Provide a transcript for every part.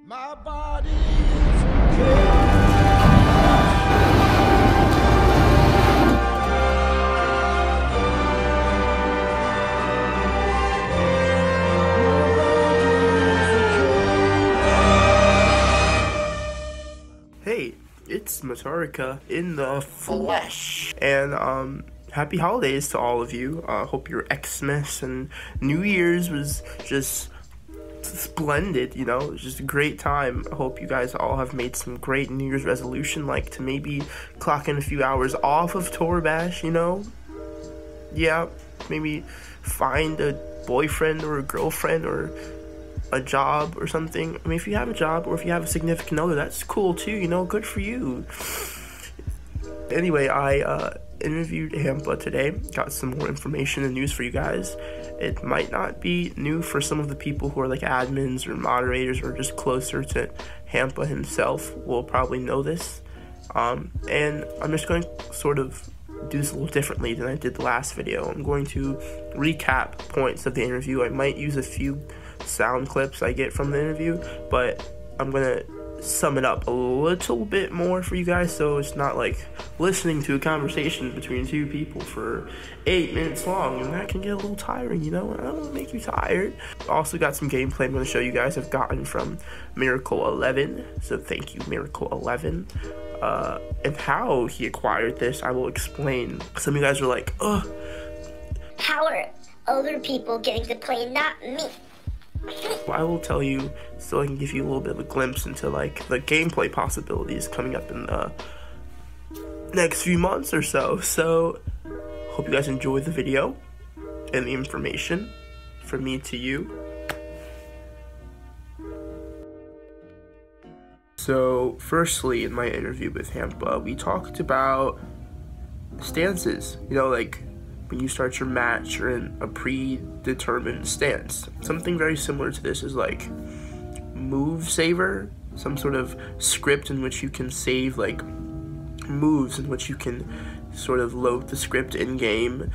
My body is a cage. Hey, it's Matarika in the flesh, and happy holidays to all of you. Hope your Xmas and New Year's was just splendid, you know. It was just a great time. I hope you guys all have made some great New Year's resolution, like to maybe clock in a few hours off of Toribash, you know. Yeah, maybe find a boyfriend or a girlfriend or a job or something. I mean, if you have a job or if you have a significant other, that's cool too, you know. Good for you. Anyway, I interviewed Hampa today, got some more information and news for you guys. It might not be new for some of the people who are like admins or moderators or just closer to Hampa himself will probably know this. And I'm just going to sort of do this a little differently than I did the last video. I'm going to recap points of the interview. I might use a few sound clips I get from the interview, but I'm gonna sum it up a little bit more for you guys, so it's not like listening to a conversation between two people for 8 minutes long, and that can get a little tiring, you know. I don't want to make you tired. Also got some gameplay I'm going to show you guys I've gotten from Miracle 11, so thank you, Miracle 11. And how he acquired this, I will explain. Some of you guys are like, ugh, how are other people getting to play, not me? I will tell you so I can give you a little bit of a glimpse into like the gameplay possibilities coming up in the next few months or so. So hope you guys enjoy the video and the information from me to you. So firstly, in my interview with Hampa, we talked about stances, you know, like when you start your match, you're in a predetermined stance. Something very similar to this is like move saver, some sort of script in which you can save like moves, in which you can sort of load the script in game.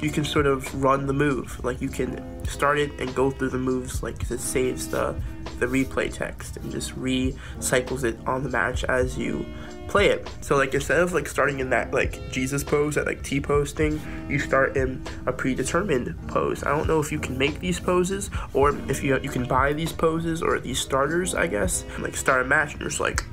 You can sort of run the move, like you can start it and go through the moves, like it saves the replay text and just recycles it on the match as you play it. So like instead of like starting in that like Jesus pose, that like T-pose thing, you start in a predetermined pose. I don't know if you can make these poses or if you can buy these poses or these starters, I guess, and like start a match and you're just like,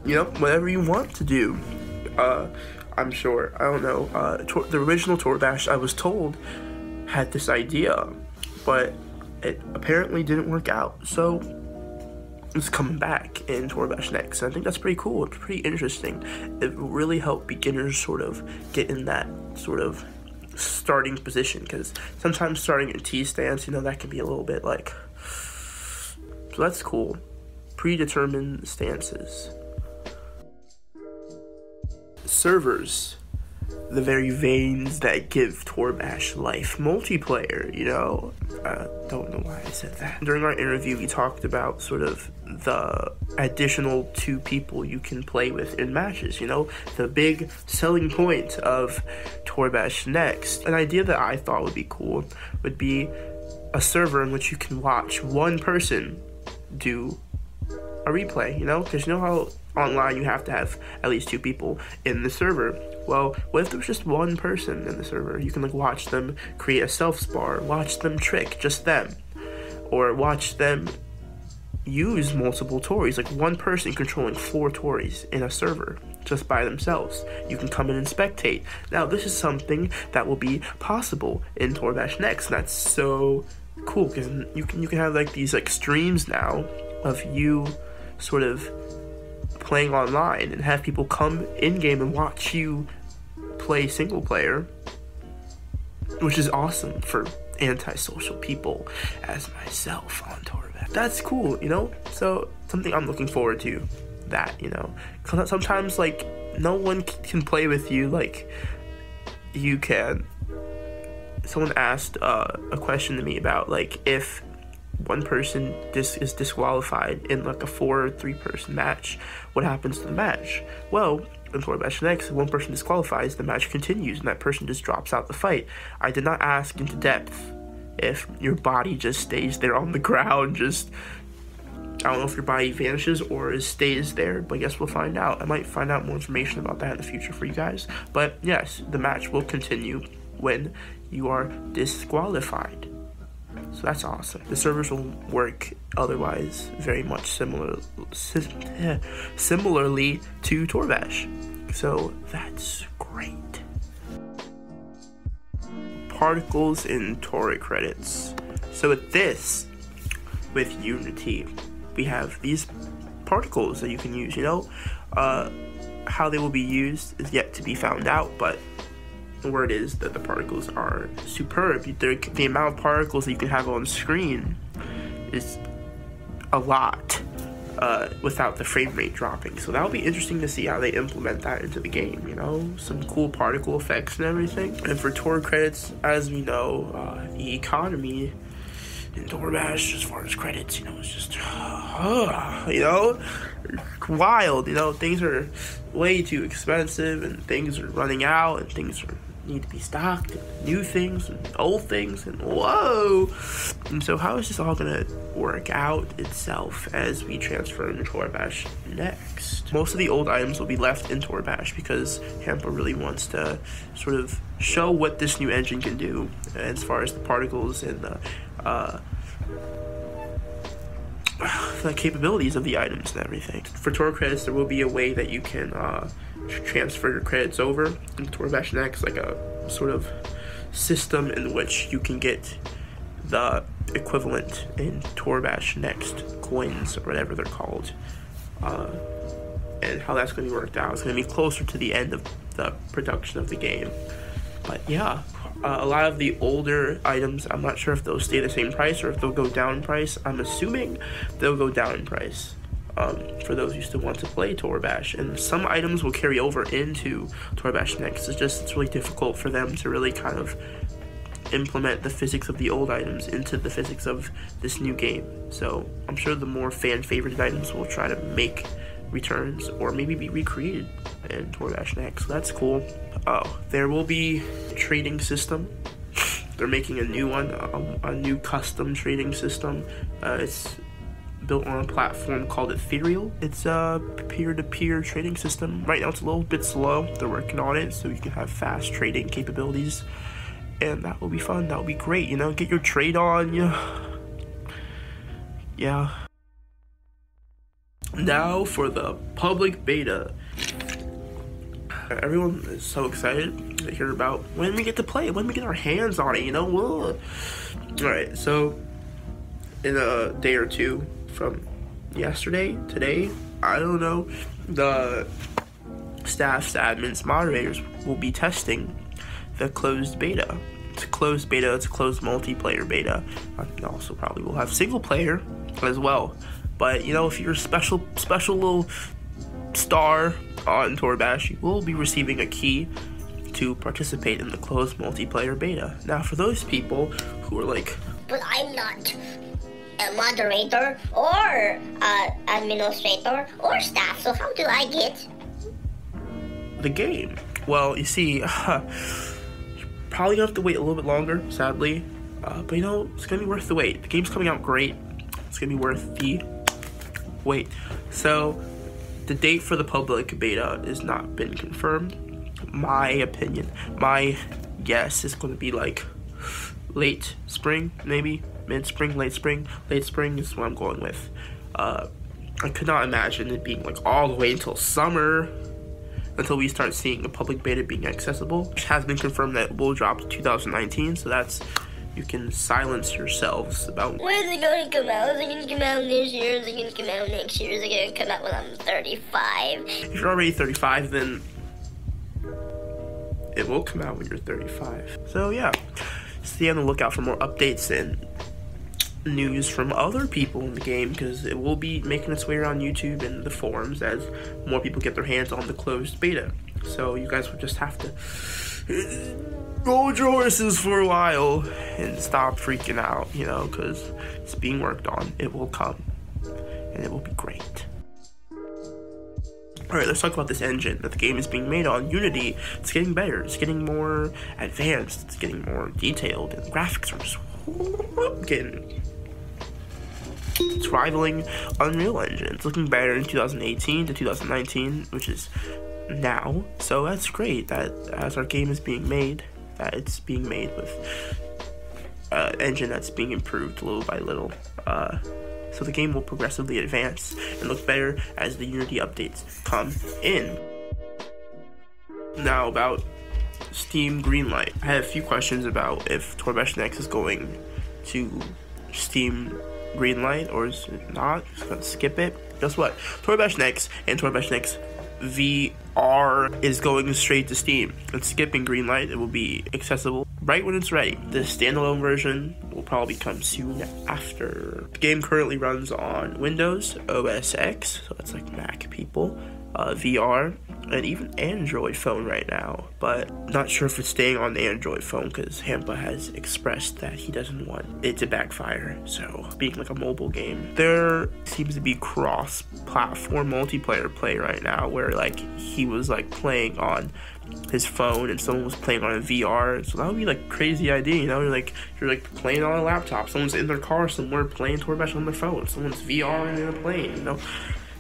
you know, whatever you want to do. I'm sure, I don't know, the original Toribash, I was told, had this idea, but it apparently didn't work out, so it's coming back in Toribash next, and I think that's pretty cool. It's pretty interesting. It will really help beginners sort of get in that sort of starting position, because sometimes starting in T stance, you know, that can be a little bit like, so that's cool. Predetermined stances. Servers, the very veins that give Toribash life. Multiplayer, you know? Don't know why I said that. During our interview, we talked about sort of the additional 2 people you can play with in matches, you know? The big selling point of Toribash Next. An idea that I thought would be cool would be a server in which you can watch one person do a replay, you know? Because you know how online you have to have at least 2 people in the server. Well, what if there was just one person in the server? You can like watch them create a self-spar, watch them trick, just them, or watch them use multiple Tories, like one person controlling 4 Tories in a server just by themselves. You can come in and spectate. Now this is something that will be possible in Toribash Next, and that's so cool because you can have like these like streams now of you sort of playing online and have people come in game and watch you play single player, which is awesome for antisocial people as myself on Toribash. That's cool, you know? So something I'm looking forward to, that, you know, sometimes like no one can play with you like you can. Someone asked a question to me about like if one person is disqualified in like a 4 or 3 person match, what happens to the match? Well, in Toribash Next, if one person disqualifies, the match continues and that person just drops out the fight. I did not ask into depth if your body just stays there on the ground, just, I don't know if your body vanishes or it stays there, but I guess we'll find out. I might find out more information about that in the future for you guys. But yes, the match will continue when you are disqualified. So that's awesome. The servers will work otherwise very much similarly to Toribash. So that's great. Particles in Tori credits. So with Unity, we have these particles that you can use, how they will be used is yet to be found out, but the word is that the particles are superb. The amount of particles that you can have on screen is a lot without the frame rate dropping. So that'll be interesting to see how they implement that into the game, some cool particle effects and everything. And for Tor credits, as we know, the economy in Toribash, as far as credits, it's just, wild, things are way too expensive, and things are running out, and things need to be stocked, and new things, and old things, and whoa! And so how is this all gonna work out itself as we transfer into Toribash next? Most of the old items will be left in Toribash because Hampa really wants to sort of show what this new engine can do as far as the particles and the capabilities of the items and everything. For Tor credits, there will be a way that you can transfer your credits over into Toribash Next, like a sort of system in which you can get the equivalent in Toribash Next coins, or whatever they're called. And how that's going to be worked out, it's going to be closer to the end of the production of the game. But yeah, a lot of the older items, I'm not sure if they'll stay the same price or if they'll go down in price. I'm assuming they'll go down in price for those who still want to play Toribash. And some items will carry over into Toribash Next. It's really difficult for them to really kind of implement the physics of the old items into the physics of this new game. So I'm sure the more fan-favorited items will try to make returns or maybe be recreated in Toribash Next. So that's cool. Oh, there will be a trading system. They're making a new one, a new custom trading system. It's built on a platform called Ethereal. It's a peer-to-peer trading system. Right now it's a little bit slow. They're working on it so you can have fast trading capabilities. And that will be fun. That will be great, get your trade on. Yeah. Now for the public beta. Everyone is so excited to hear about when we get to play it, when we get our hands on it, Alright, so in a day or two from today, I don't know, the staffs, admins, moderators will be testing the closed beta. It's a closed beta, it's a closed multiplayer beta. Also probably will have single player as well. But if you're a special little star on Toribash, you will be receiving a key to participate in the closed multiplayer beta. Now, for those people who are like, but I'm not a moderator or administrator or staff, so how do I get the game? Well, you see, you're probably gonna have to wait a little bit longer, sadly. But it's gonna be worth the wait. The game's coming out great. It's gonna be worth the wait. So the date for the public beta has not been confirmed. My opinion, my guess is going to be like late spring, maybe mid-spring, late spring. Late spring is what I'm going with. I could not imagine it being like all the way until summer, until we start seeing the public beta being accessible. It has been confirmed that it will drop to 2019, so that's, you can silence yourselves about when is it going to come out? Is it going to come out this year? Is it going to come out next year? Is it going to come out when I'm 35? If you're already 35, then it will come out when you're 35. So yeah, stay on the lookout for more updates and news from other people in the game, because it will be making its way around YouTube and the forums as more people get their hands on the closed beta. So you guys will just have to hold your horses for a while and stop freaking out, because it's being worked on. It will come, and it will be great. Alright, let's talk about this engine that the game is being made on. Unity, it's getting better, it's getting more advanced, it's getting more detailed, and the graphics are just getting, it's rivaling Unreal Engine. It's looking better in 2018 to 2019, which is now. So that's great that as our game is being made, that it's being made with engine that's being improved little by little. So the game will progressively advance and look better as the Unity updates come in. Now about Steam Greenlight. I had a few questions about if Toribash Next is going to Steam Greenlight or is it not. Just gonna skip it. Guess what? Toribash Next and Toribash Next VR is going straight to Steam. It's skipping Greenlight. It will be accessible right when it's ready. The standalone version will probably come soon after. The game currently runs on Windows, OS X, so that's like Mac people, VR, and even Android phone right now, but not sure if it's staying on the Android phone because Hampa has expressed that he doesn't want it to backfire. So being like a mobile game, there seems to be cross-platform multiplayer play right now where like he was like playing on his phone and someone was playing on a VR. So that would be like crazy idea, you know? You're like playing on a laptop, someone's in their car somewhere playing Toribash on their phone, someone's VR in a plane, you know?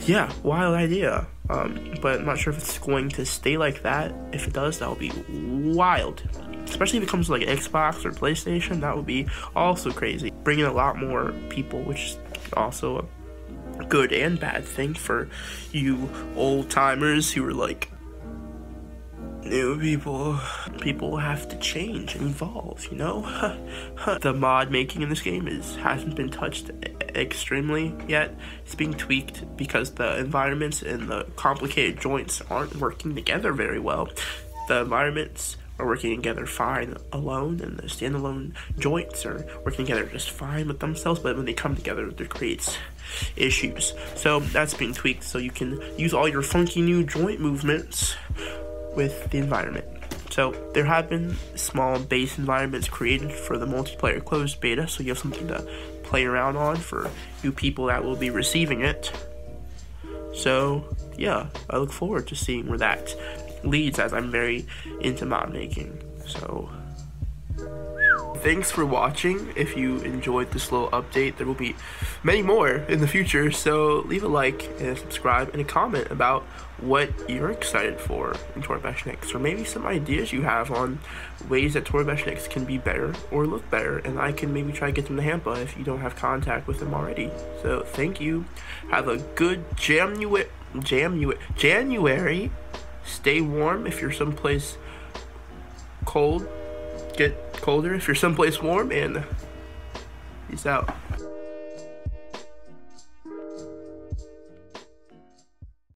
Yeah, wild idea. But I'm not sure if it's going to stay like that. If it does, that would be wild. Especially if it comes to like an Xbox or PlayStation, that would be also crazy. Bringing a lot more people, which is also a good and bad thing for you old timers who are like, new people. People have to change and evolve, you know? The mod making in this game hasn't been touched extremely yet. It's being tweaked because the environments and the complicated joints aren't working together very well. The environments are working together fine alone, and the standalone joints are working together just fine with themselves, but when they come together, it creates issues. So that's being tweaked so you can use all your funky new joint movements with the environment. So there have been small base environments created for the multiplayer closed beta, so you have something to play around on for you people that will be receiving it. So yeah, I look forward to seeing where that leads, as I'm very into mod making. So thanks for watching. If you enjoyed this little update, there will be many more in the future, so leave a like and a subscribe and a comment about what you're excited for in Toribash Next, or maybe some ideas you have on ways that Toribash Next can be better or look better, and I can maybe try to get them to Hampa if you don't have contact with them already. So thank you. Have a good January. Stay warm if you're someplace cold. Get colder if you're someplace warm, and peace out.